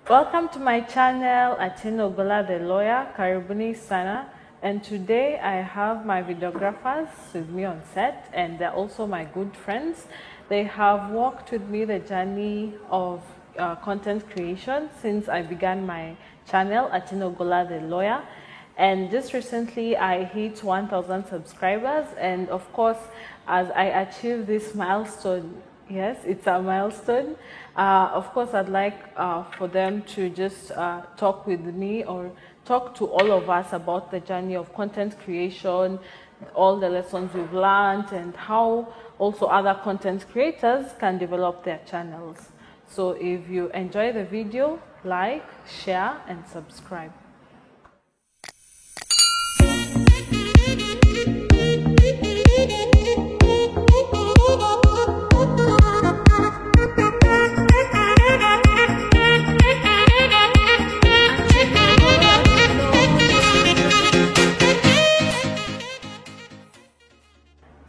Welcome to my channel, Atieno Ogola the lawyer, Karibuni Sana, and today I have my videographers with me on set, and they're also my good friends. They have walked with me the journey of content creation since I began my channel, Atieno Ogola the lawyer. And just recently I hit 1,000 subscribers, and of course, as I achieve this milestone, yes, it's a milestone. Of course, I'd like for them to just talk with me or talk to all of us about the journey of content creation, all the lessons we've learned, and how also other content creators can develop their channels. So if you enjoy the video, like, share, and subscribe.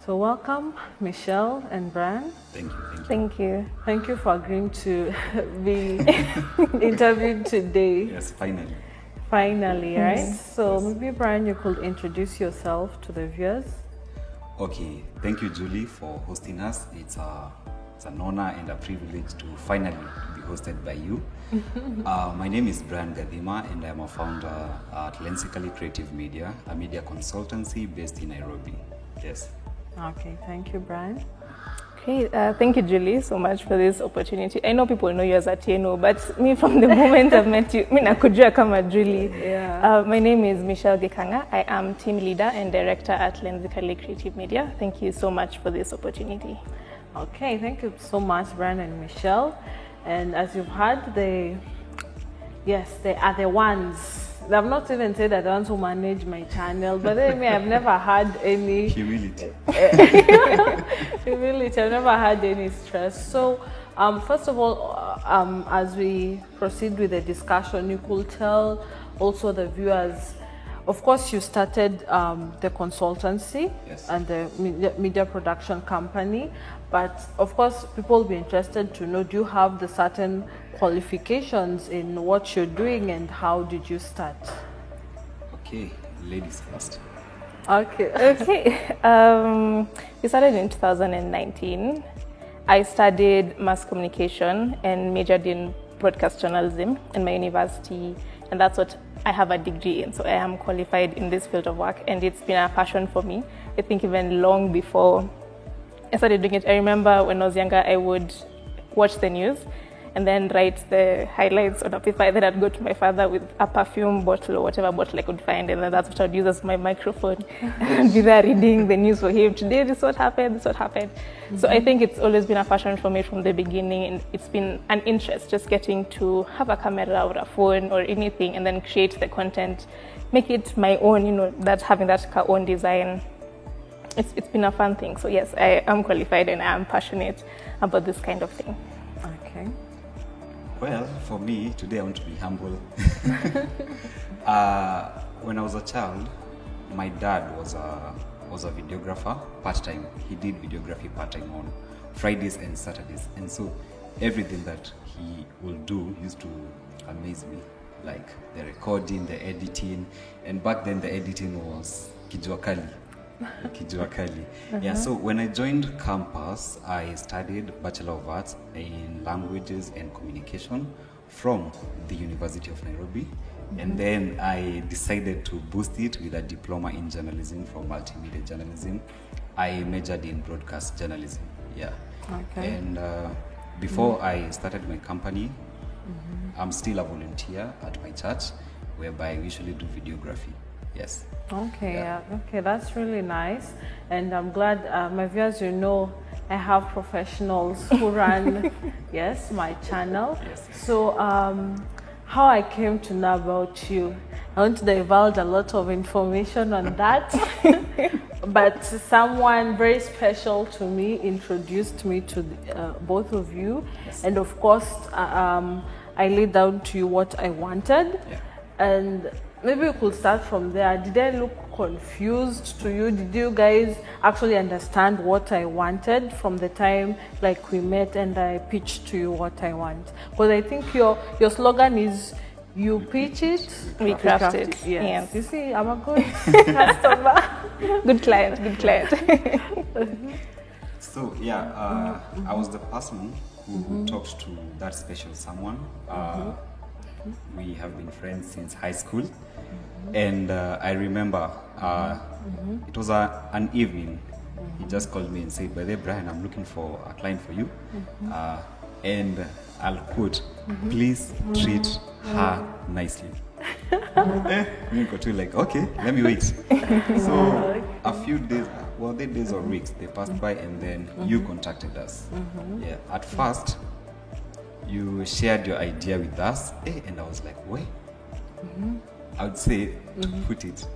So welcome, Michelle and Brian. Thank you. Thank you for agreeing to be interviewed today. Yes, finally. Finally, right? So maybe Brian, you could introduce yourself to the viewers. Okay, thank you, Julie, for hosting us. It's an honor and a privilege to finally be hosted by you. My name is Brian Gadhima, and I'm a founder at Lensically Creative Media, a media consultancy based in Nairobi. Yes. Okay, thank you, Brian. Okay, thank you, Julie, so much for this opportunity. I know people know you as Atieno, but me, from the moment I've met you, nakujua kama Julie. Yeah. My name is Michelle Gekanga. I am team leader and director at Lensically Creative Media. Thank you so much for this opportunity. Okay, thank you so much, Brian and Michelle. And as you've heard, they are the ones. I've not even said that I want to manage my channel, but I've never had any Humility. Humility. I've never had any stress. So, first of all, as we proceed with the discussion, you could tell also the viewers. Of course, you started the consultancy and the media production company, but of course, people will be interested to know, do you have the certain qualifications in what you're doing, and how did you start? Okay, ladies first. Okay. We started in 2019. I studied mass communication and majored in broadcast journalism in my university, and that's what I have a degree in, so I am qualified in this field of work, and it's been a passion for me. I think even long before I started doing it. I remember when I was younger, I would watch the news and then write the highlights on a paper. Then I'd go to my father with a perfume bottle or whatever bottle I could find, and then that's what I'd use as my microphone. And I'd be there reading the news for him. Today, this is what happened, this is what happened. So I think it's always been a passion for me from the beginning, and it's been an interest, just getting to have a camera or a phone or anything and then create the content, make it my own, that having that own design. It's been a fun thing. So yes, I am qualified and I am passionate about this kind of thing. Okay. Well, for me, today I want to be humble. When I was a child, my dad was a videographer part-time. He did videography part-time on Fridays and Saturdays. And so everything that he will do used to amaze me, like the recording, the editing. And back then the editing was Kijuakali. Yeah, so when I joined campus, I studied Bachelor of Arts in Languages and Communication from the University of Nairobi. And then I decided to boost it with a diploma in journalism from Multimedia Journalism. I majored in broadcast journalism. Yeah. Okay. And before I started my company, I'm still a volunteer at my church, whereby I usually do videography. Yes. Okay, okay, that's really nice. And I'm glad, my viewers, I have professionals who run, my channel. Yes. So, how I came to know about you, I want to divulge a lot of information on that. But someone very special to me introduced me to both of you. Yes. And of course, I laid down to you what I wanted. Yeah. And maybe we could start from there. Did I look confused to you? Did you guys actually understand what I wanted from the time like we met and I pitched to you what I want? Because I think your slogan is you pitch it, we craft it. Yes. You see, I'm a good customer. Good client. So yeah, I was the person who talked to that special someone. We have been friends since high school, and I remember it was an evening. He just called me and said, "By the way, Brian, I'm looking for a client for you, and I'll quote, please treat her nicely." Me got to like, okay, let me wait. So a few days, well, the days or weeks, they passed by, and then you contacted us. Yeah, at first, you shared your idea with us, and I was like, wait. I would say, to put it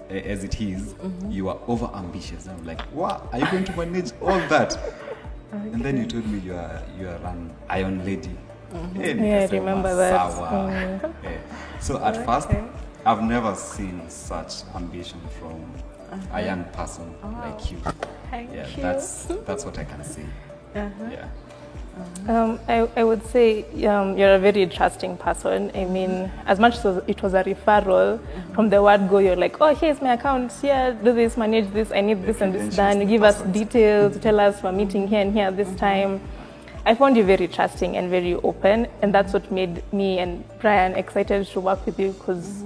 as it is, you are over ambitious. I'm like, what? Are you going to manage all that? Okay. And then you told me you are an iron lady. Yeah, I remember that. So at first, I've never seen such ambition from a young person like you. Thank you. That's what I can say. Yeah. I would say you're a very trusting person. I mean, as much as it was a referral, from the word go, you're like, oh, here's my account, here, do this, manage this, I need this and this done. You give us details, tell us we're meeting here and here this time. I found you very trusting and very open, and that's what made me and Brian excited to work with you, because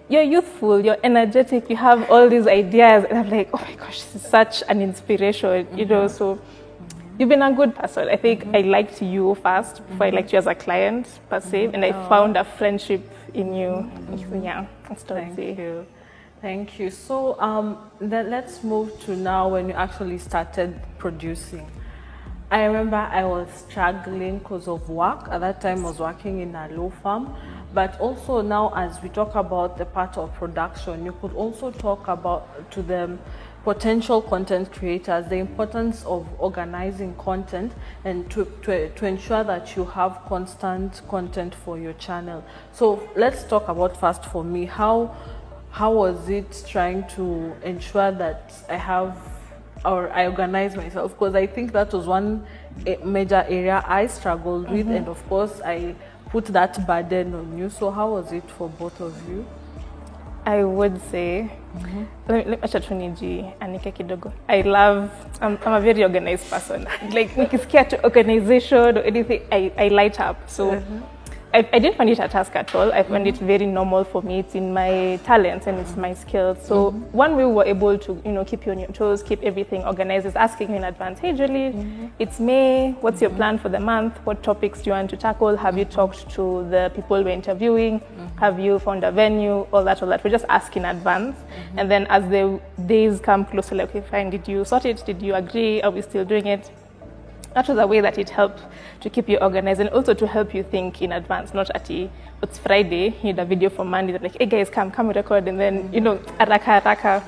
you're youthful, you're energetic, you have all these ideas, and I'm like, oh my gosh, this is such an inspiration, you know, so you've been a good person. I think I liked you first before I liked you as a client per se, and I found a friendship in you. So yeah, that's what I'd say. Thank you. So then let's move to now when you actually started producing. I remember I was struggling because of work. At that time I was working in a law firm. But also now as we talk about the part of production, you could also talk about to the potential content creators, the importance of organizing content and to ensure that you have constant content for your channel. So let's talk about first for me, how was it trying to ensure that I organize myself, because I think that was one major area I struggled with, and of course I put that burden on you. So how was it for both of you? I would say, let me anike kidogo. I'm a very organized person. Like, nikisikia to organization or anything, I light up. So I didn't find it a task at all. I found it very normal for me. It's in my talents and it's my skills. So one way we were able to, keep you on your toes, keep everything organized is asking you in advance, hey Julie, it's May, what's your plan for the month? What topics do you want to tackle? Have you talked to the people we're interviewing? Have you found a venue? All that. We just ask in advance. And then as the days come closer, like, okay, fine, did you sort it? Did you agree? Are we still doing it? That was a way that it helped to keep you organized and also to help you think in advance, not at it's Friday, you need a video for Monday, like, hey guys, come record, and then, araka.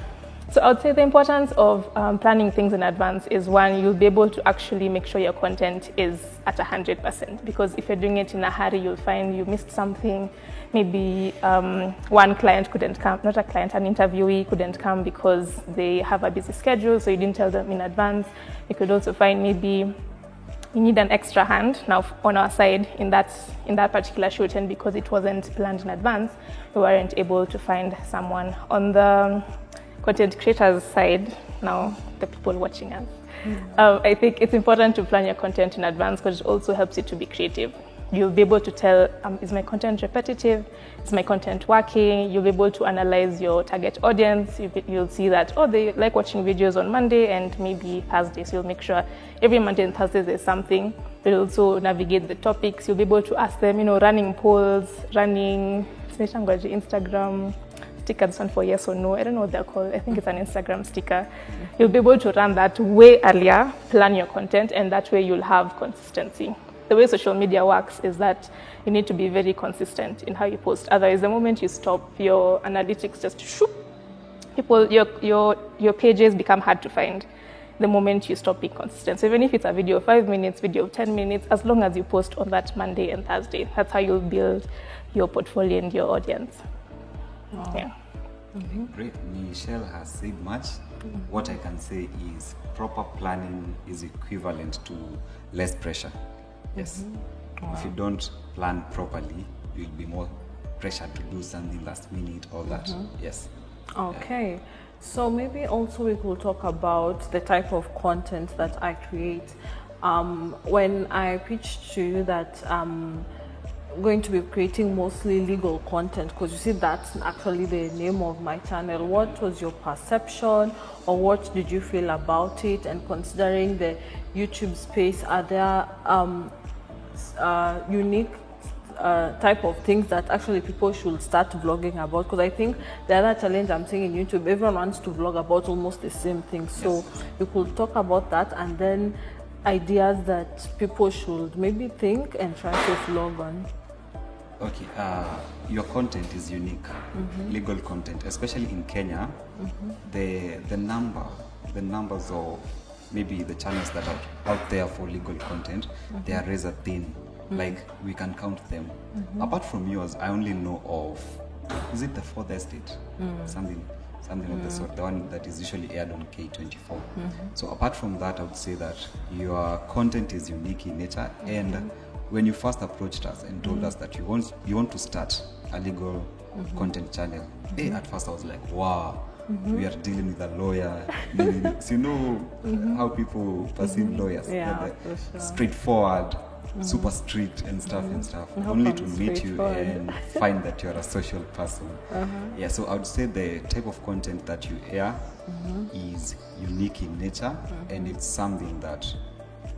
So I would say the importance of planning things in advance is, one, you'll be able to actually make sure your content is at 100%, because if you're doing it in a hurry, you'll find you missed something. Maybe one client couldn't come, not a client, an interviewee couldn't come because they have a busy schedule, so you didn't tell them in advance. You could also find maybe you need an extra hand now on our side in that particular shoot, and because it wasn't planned in advance, we weren't able to find someone. On the content creators side, now the people watching us, I think it's important to plan your content in advance because it also helps you to be creative. You'll be able to tell, is my content repetitive? Is my content working? You'll be able to analyze your target audience. You'll see that, they like watching videos on Monday and maybe Thursday. So you'll make sure every Monday and Thursday there's something. You'll also navigate the topics. You'll be able to ask them, running polls, running Instagram stickers, one for yes or no. I don't know what they're called. I think it's an Instagram sticker. You'll be able to run that way earlier, plan your content, and that way you'll have consistency. The way social media works is that you need to be very consistent in how you post. Otherwise, the moment you stop, your analytics just shoop. Your pages become hard to find the moment you stop being consistent. So even if it's a video of 5 minutes, video of 10 minutes, as long as you post on that Monday and Thursday, that's how you'll build your portfolio and your audience. Wow. Yeah. Okay, great. Michelle has said much. What I can say is proper planning is equivalent to less pressure. Yes. Wow. If you don't plan properly, you'll be more pressured to do something last minute, all that. Yes. Okay, so maybe also we could talk about the type of content that I create. When I pitched to you that I'm going to be creating mostly legal content, because you see that's actually the name of my channel, what was your perception or what did you feel about it? And considering the YouTube space, are there unique type of things that actually people should start vlogging about? Because I think the other challenge I'm seeing in YouTube, everyone wants to vlog about almost the same thing. So you could talk about that, and then ideas that people should maybe think and try to vlog on. Okay, your content is unique, legal content, especially in Kenya. The numbers of maybe the channels that are out there for legal content, they are razor thin. Like we can count them. Apart from yours, I only know of, is it the Fourth Estate? Something of the sort, the one that is usually aired on K24. So apart from that, I would say that your content is unique in nature. And when you first approached us and told us that you want to start a legal content channel, at first I was like, wow, we are dealing with a lawyer. So you know how people perceive lawyers. Yeah, They're for sure. straightforward, super strict and stuff only to meet you and find that you're a social person. Yeah, so I would say the type of content that you air is unique in nature, and it's something that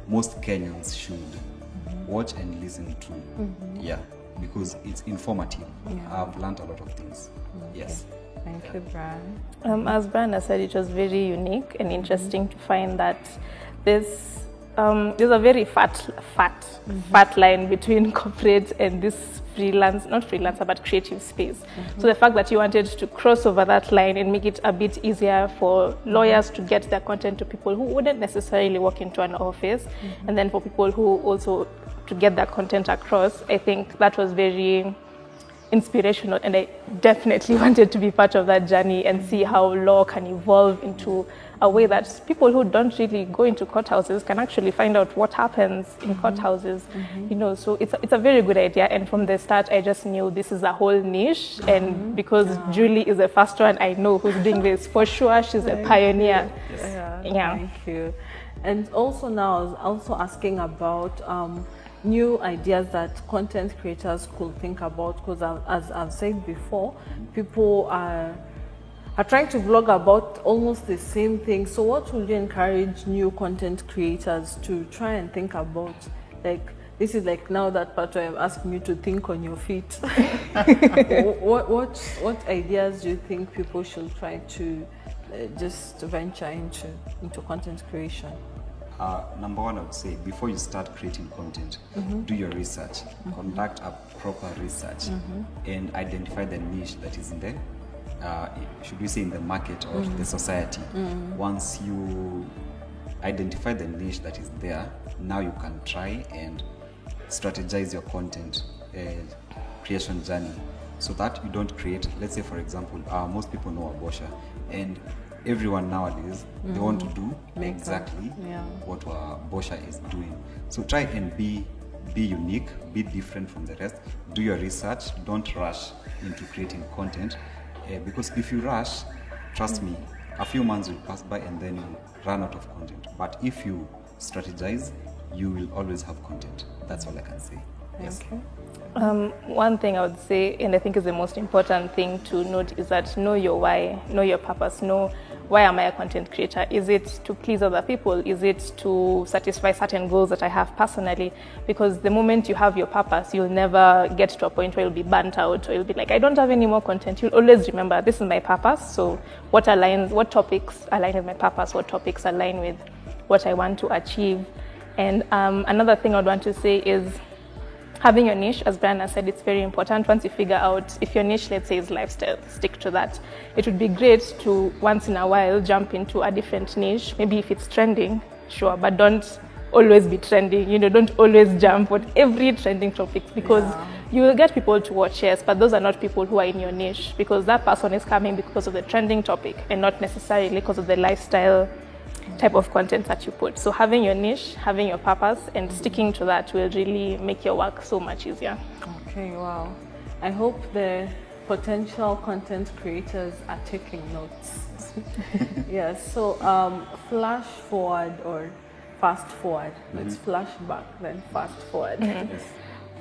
most Kenyans should watch and listen to. Yeah, because it's informative. I've learned a lot of things. Yes. Thank you, Brian. As Brian has said, it was very unique and interesting to find that there's a very fat line between corporate and this not freelancer, but creative space. So the fact that you wanted to cross over that line and make it a bit easier for lawyers to get their content to people who wouldn't necessarily walk into an office, and then for people who also to get their content across, I think that was very inspirational, and I definitely wanted to be part of that journey and see how law can evolve into a way that people who don't really go into courthouses can actually find out what happens in courthouses. You know, so it's a very good idea, and from the start I just knew this is a whole niche, and because Julie is the first one I know who's doing this, for sure she's a pioneer. Yeah. Thank you. And also now I was also asking about new ideas that content creators could think about, because as I've said before, people are trying to vlog about almost the same thing. So what would you encourage new content creators to try and think about? Like, this is like now that part where I'm asking you to think on your feet. What ideas do you think people should try to just venture into content creation? Number one, I would say before you start creating content, do your research, conduct a proper research, and identify the niche that is in the, should we say, in the market or the society. Once you identify the niche that is there, now you can try and strategize your content creation journey, so that you don't create, let's say for example, most people know Abosha, and everyone nowadays, they want to do exactly what Bosha is doing. So try and be unique, be different from the rest. Do your research. Don't rush into creating content, because if you rush, trust me, a few months will pass by and then you'll run out of content. But if you strategize, you will always have content. That's all I can say. Yes. Okay. One thing I would say, and I think is the most important thing to note, is that know your why, know your purpose, know why am I a content creator? Is it to please other people? Is it to satisfy certain goals that I have personally? Because the moment you have your purpose, you'll never get to a point where you'll be burnt out, or you'll be like, I don't have any more content. You'll always remember, this is my purpose. So what topics align with my purpose? What topics align with what I want to achieve? And another thing I'd want to say is, having your niche, as Brian has said, it's very important. Once you figure out if your niche, let's say, is lifestyle, stick to that. It would be great to once in a while jump into a different niche. Maybe if it's trending, sure, but don't always be trending. Don't always jump on every trending topic, because you will get people to watch, yes, but those are not people who are in your niche, because that person is coming because of the trending topic and not necessarily because of the lifestyle type of content that you put. So having your niche, having your purpose, and sticking to that will really make your work so much easier. Okay, wow. I hope the potential content creators are taking notes. Yes, so flash forward or fast forward. Let's flash back, then fast forward.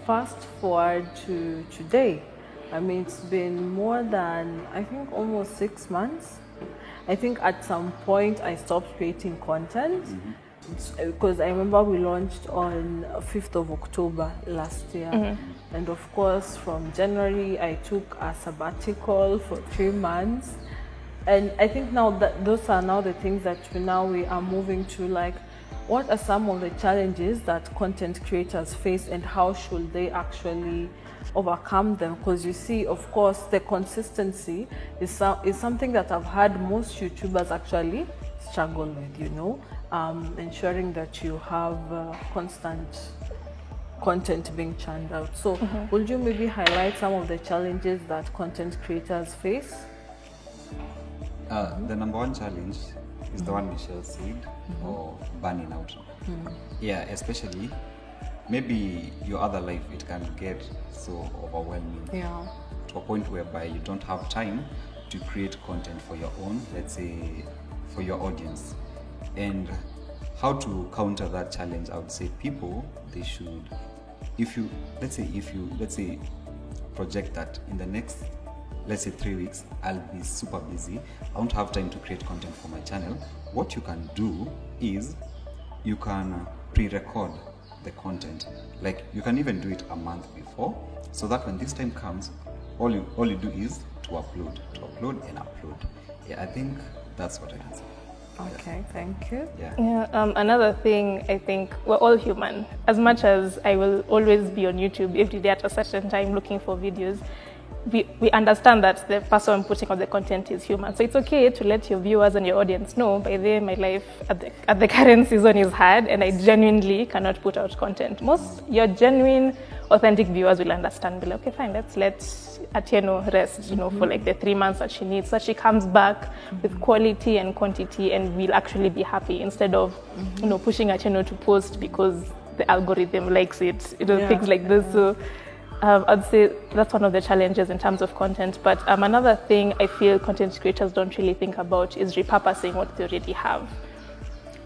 Fast forward to today. I mean, it's been more than, I think, almost 6 months. I think at some point I stopped creating content because I remember we launched on 5th of October last year. And of course, from January, I took a sabbatical for 3 months. And I think now that those are now the things that we are moving to, like, what are some of the challenges that content creators face and how should they actually overcome them? Because you see, of course, the consistency is something that I've had most YouTubers actually struggle with, ensuring that you have constant content being churned out. So would you maybe highlight some of the challenges that content creators face? The number one challenge is the one Michelle said, or burning out. Yeah, especially maybe your other life, it can get so overwhelming to a point whereby you don't have time to create content for your own, let's say, for your audience. And how to counter that challenge, I would say people, they should, let's say project that in the next, let's say 3 weeks, I'll be super busy. I won't have time to create content for my channel. What you can do is you can pre-record the content. Like, you can even do it a month before, so that when this time comes, all you do is to upload and upload. Yeah, I think that's what I can say. Okay, thank you. Another thing, I think we're all human. As much as I will always be on YouTube every day at a certain time looking for videos, we understand that the person putting out the content is human. So it's okay to let your viewers and your audience know, by the way, my life at the current season is hard and I genuinely cannot put out content. Most your genuine, authentic viewers will understand. Be like, okay, fine, let's let Atieno rest, for like the 3 months that she needs, so she comes back with quality and quantity and we'll actually be happy, instead of, pushing Atieno to post because the algorithm likes it, things like this. So I'd say that's one of the challenges in terms of content. But another thing I feel content creators don't really think about is repurposing what they already have.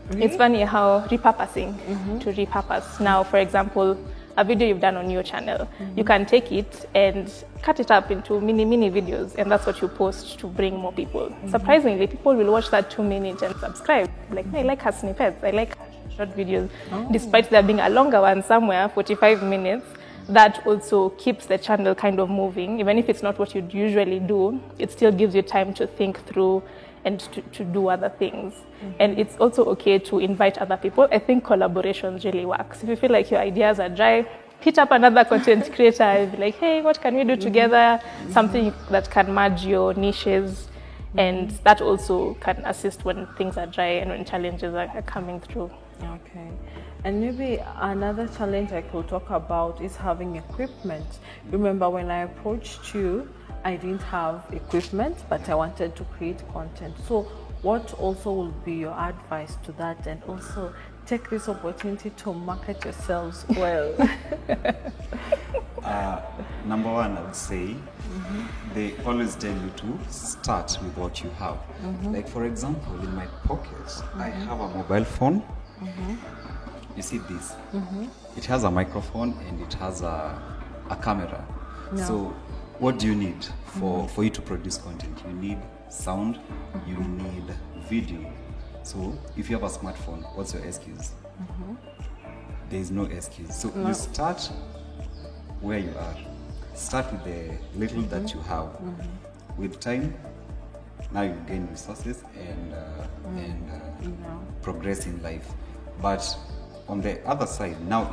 Really? It's funny how repurposing to repurpose. Now, for example, a video you've done on your channel, you can take it and cut it up into mini videos, and that's what you post to bring more people. Surprisingly, people will watch that 2 minutes and subscribe. Like, I like her snippets, I like her short videos, despite there being a longer one somewhere, 45 minutes. That also keeps the channel kind of moving. Even if it's not what you'd usually do, it still gives you time to think through and to do other things. And it's also okay to invite other people. I think collaborations really works. If you feel like your ideas are dry, hit up another content creator and be like, hey, what can we do together? Something that can merge your niches. And that also can assist when things are dry and when challenges are coming through. Okay. And maybe another challenge I could talk about is having equipment. Remember, when I approached you, I didn't have equipment, but I wanted to create content. So what also will be your advice to that? And also take this opportunity to market yourselves well. Number one, I would say, they always tell you to start with what you have. Like, for example, in my pocket, I have a mobile phone. You see this? It has a microphone and it has a camera. So what do you need for you to produce content? You need sound, you need video. So if you have a smartphone, what's your excuse? There is no excuse. So you start where you are. Start with the little that you have. With time, now you gain resources and progress in life. But on the other side, now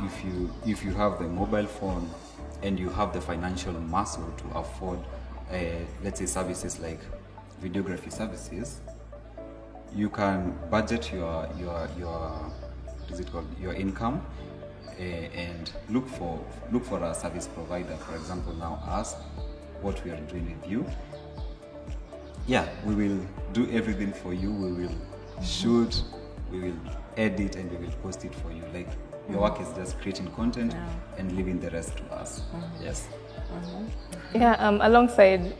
if you have the mobile phone and you have the financial muscle to afford, let's say, services like videography services, you can budget your is it called, your income, and look for a service provider. For example, now us, what we are doing with you. Yeah, we will do everything for you. We will shoot, we will edit, and we will post it for you. Like, your work is just creating content and leaving the rest to us. Yes. Yeah, alongside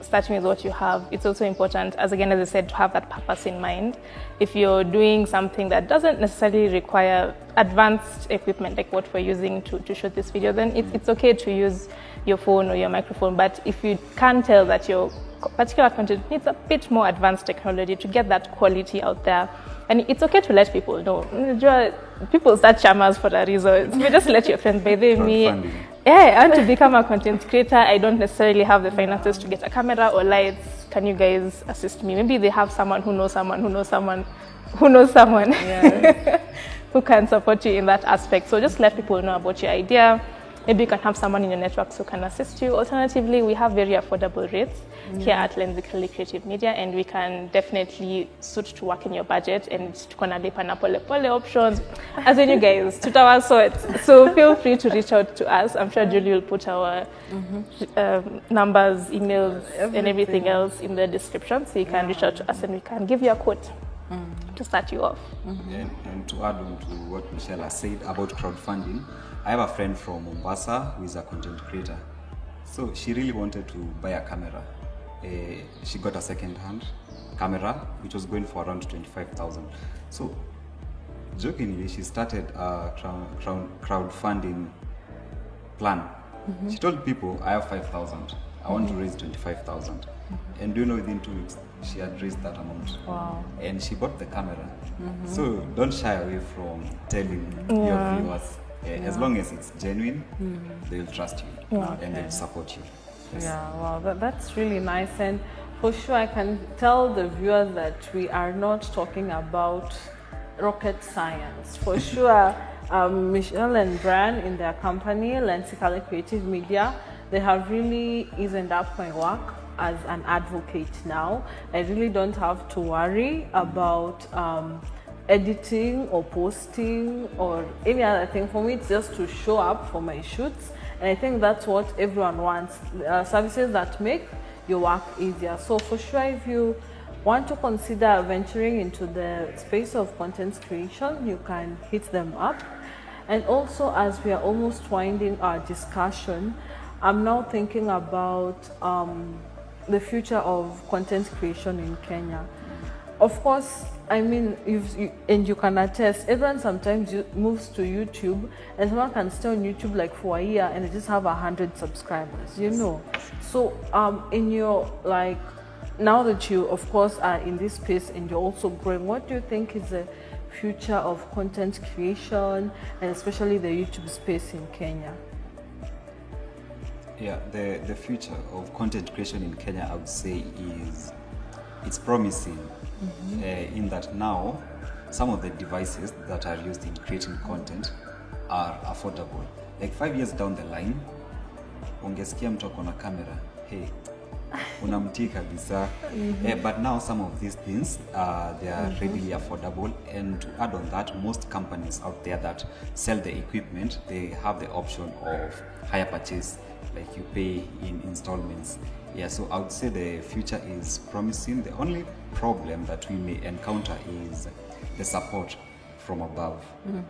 starting with what you have, it's also important, as I said, to have that purpose in mind. If you're doing something that doesn't necessarily require advanced equipment like what we're using to shoot this video, then it's okay to use your phone or your microphone. But if you can tell that your particular content needs a bit more advanced technology to get that quality out there, and it's okay to let people know. People start chamas for a reason. You just let your friends, by the way, I want to become a content creator. I don't necessarily have the finances to get a camera or lights. Can you guys assist me? Maybe they have someone who knows someone who knows someone who knows someone who can support you in that aspect. So just let people know about your idea. Maybe you can have someone in your network who can assist you. Alternatively, we have very affordable rates here at Lenzically Creative Media, and we can definitely suit to work in your budget and to pole options. As in you guys, to our sort. So feel free to reach out to us. I'm sure Julie will put our numbers, emails, and everything else in the description, so you can reach out to us and we can give you a quote to start you off. And to add on to what Michelle has said about crowdfunding, I have a friend from Mombasa who is a content creator. So she really wanted to buy a camera. She got a second-hand camera, which was going for around 25,000. So jokingly, she started a crowdfunding plan. She told people, I have 5,000. I want to raise 25,000. And do you know, within 2 weeks, she had raised that amount. Wow. And she bought the camera. So don't shy away from telling your viewers. As long as it's genuine, they'll trust you and they'll support you. Yes. Yeah, wow, that's really nice. And for sure, I can tell the viewers that we are not talking about rocket science. For sure, Michelle and Brian in their company, Lenzically Creative Media, they have really eased up my work as an advocate now. I really don't have to worry about editing or posting or any other thing. For me, it's just to show up for my shoots, and I think that's what everyone wants, services that make your work easier. So for sure, if you want to consider venturing into the space of content creation, you can hit them up. And also, as we are almost winding our discussion, I'm now thinking about the future of content creation in Kenya. Of course, I mean, and you can attest, everyone sometimes moves to YouTube, and someone can stay on YouTube like for a year and they just have 100 subscribers, you know. So in your, like, now that you of course are in this space and you're also growing, what do you think is the future of content creation and especially the YouTube space in Kenya? Yeah, the future of content creation in Kenya, I would say, it's promising. In that now some of the devices that are used in creating content are affordable. Like 5 years down the line, ungesikia mtu ako na camera, hey, unamtii kabisa. But now some of these things, they are readily affordable. And to add on that, most companies out there that sell the equipment, they have the option of hire purchase, like you pay in installments. Yeah, so I would say the future is promising. The only problem that we may encounter is the support from above.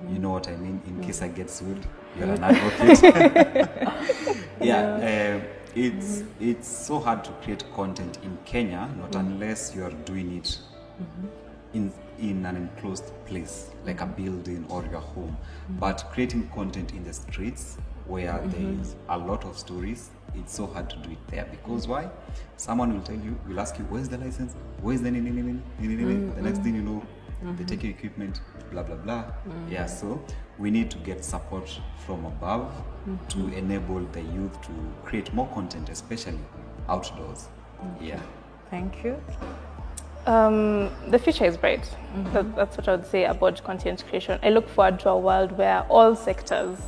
You know what I mean? In case I get sued, you're an advocate. It's so hard to create content in Kenya, not unless you are doing it in an enclosed place, like a building or your home. But creating content in the streets where there is a lot of stories, it's so hard to do it there. Because why? Someone will tell you, will ask you, where's the license? Where's the the next thing you know, they take your equipment, blah, blah, blah. Yeah, so we need to get support from above to enable the youth to create more content, especially outdoors. Yeah. Thank you. The future is bright. That's what I would say about content creation. I look forward to a world where all sectors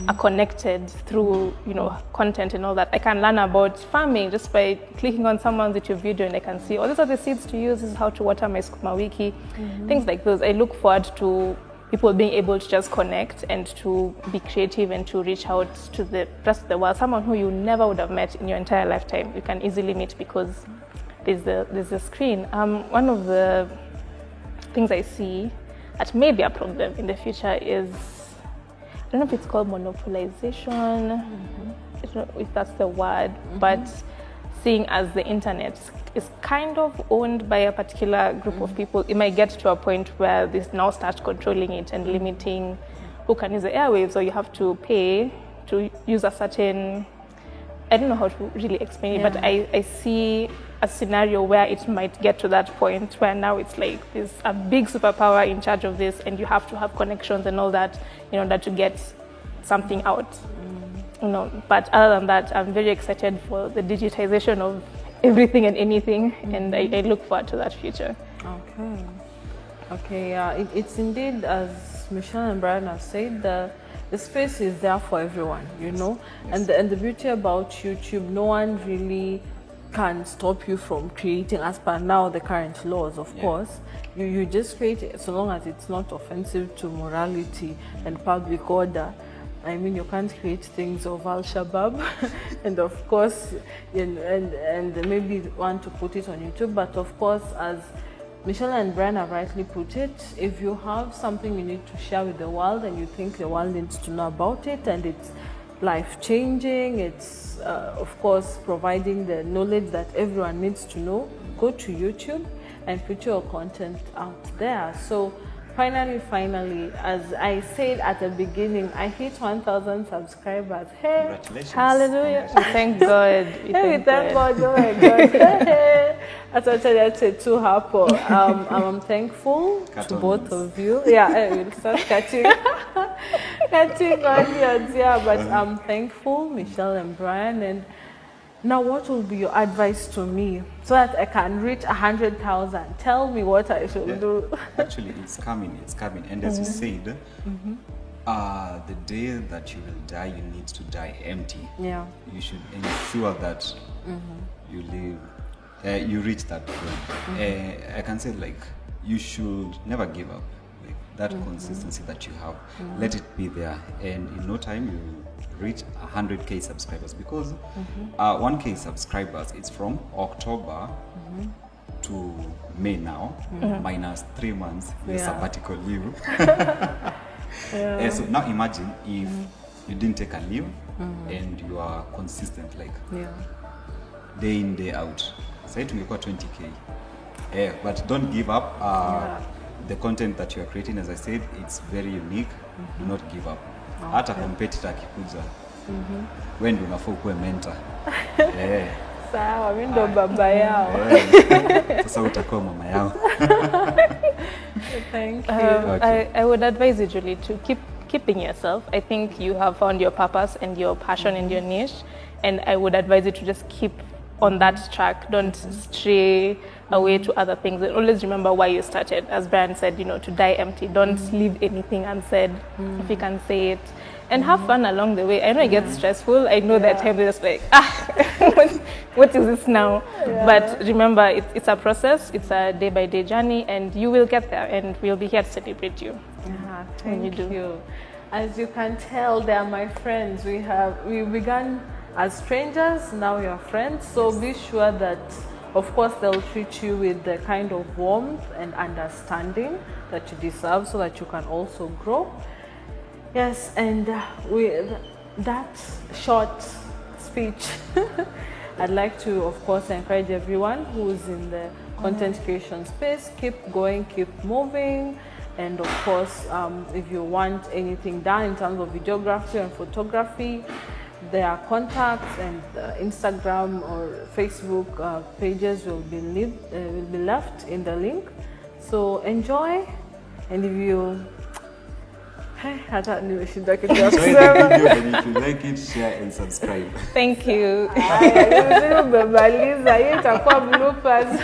are connected through, content and all that. I can learn about farming just by clicking on someone's YouTube video, and I can see, oh, these are the seeds to use, this is how to water my sukuma wiki, things like those. I look forward to people being able to just connect and to be creative and to reach out to the rest of the world. Someone who you never would have met in your entire lifetime, you can easily meet because there's a screen. One of the things I see that may be a problem in the future is, I don't know if it's called monopolization, I don't know if that's the word, but seeing as the internet is kind of owned by a particular group of people, it might get to a point where they now start controlling it and limiting who can use the airwaves, or you have to pay to use a certain, I don't know how to really explain it, but I see a scenario where it might get to that point where now it's like there's a big superpower in charge of this and you have to have connections and all that in order to get something out. But other than that, I'm very excited for the digitization of everything and anything, and I look forward to that future. Okay, yeah, it's indeed, as Michelle and Brian have said, the space is there for everyone, you know. Yes. And the beauty about YouTube, no one really can stop you from creating, as per now the current laws, of course. You just create it so long as it's not offensive to morality and public order. I mean, you can't create things of Al-Shabaab and of course, and maybe want to put it on YouTube, but of course, as Michelle and Brian have rightly put it, if you have something you need to share with the world and you think the world needs to know about it and it's life-changing, it's of course providing the knowledge that everyone needs to know, go to YouTube and put your content out there. So finally, as I said at the beginning, I hit 1,000 subscribers. Hey, congratulations. Hallelujah. Thank God. Thank God. Oh my God. That's what I said to Hapo. I'm thankful to both of you. Yeah, we'll start catching audience. Yeah, but I'm thankful, Michelle and Brian. And now, what will be your advice to me so that I can reach 100,000? Tell me what I should do. Actually, it's coming. And as you said, the day that you will die, you need to die empty. Yeah. You should ensure that you live, you reach that point. I can say, like, you should never give up. Like, that consistency that you have, let it be there, and in no time you reach 100K subscribers, because 1K subscribers, it's from October to May now, minus 3 months the sabbatical leave. So now imagine if you didn't take a leave and you are consistent, like day in, day out. Say to me, 20K. But don't give up. The content that you are creating, as I said, it's very unique. Do not give up. Hata competitor akikuja, wewe ndio unafaa kuwa mentor. Sawa, mimi ndo baba yao. Sasa utakuwa mama yao. Thank you. I would advise you, Julie, to keep being yourself. I think you have found your purpose and your passion and your niche, and I would advise you to just keep on that track. Don't stray away to other things. And always remember why you started. As Brian said, to die empty. Don't leave anything unsaid, if you can say it. And have fun along the way. I know it gets stressful. I know that time they're just like, what is this now? But remember, it's a process. It's a day-by-day journey, and you will get there, and we'll be here to celebrate you. Thank you. As you can tell, they are my friends. We began as strangers, now you're friends. So be sure that, of course, they'll treat you with the kind of warmth and understanding that you deserve, so that you can also grow. Yes, and with that short speech, I'd like to, of course, encourage everyone who's in the content creation space, keep going, keep moving. And of course, if you want anything done in terms of videography and photography, there are contacts, and Instagram or Facebook pages will be left in the link. So enjoy, and if you enjoy the video, and if you like it, share and subscribe. Thank you. Bloopers.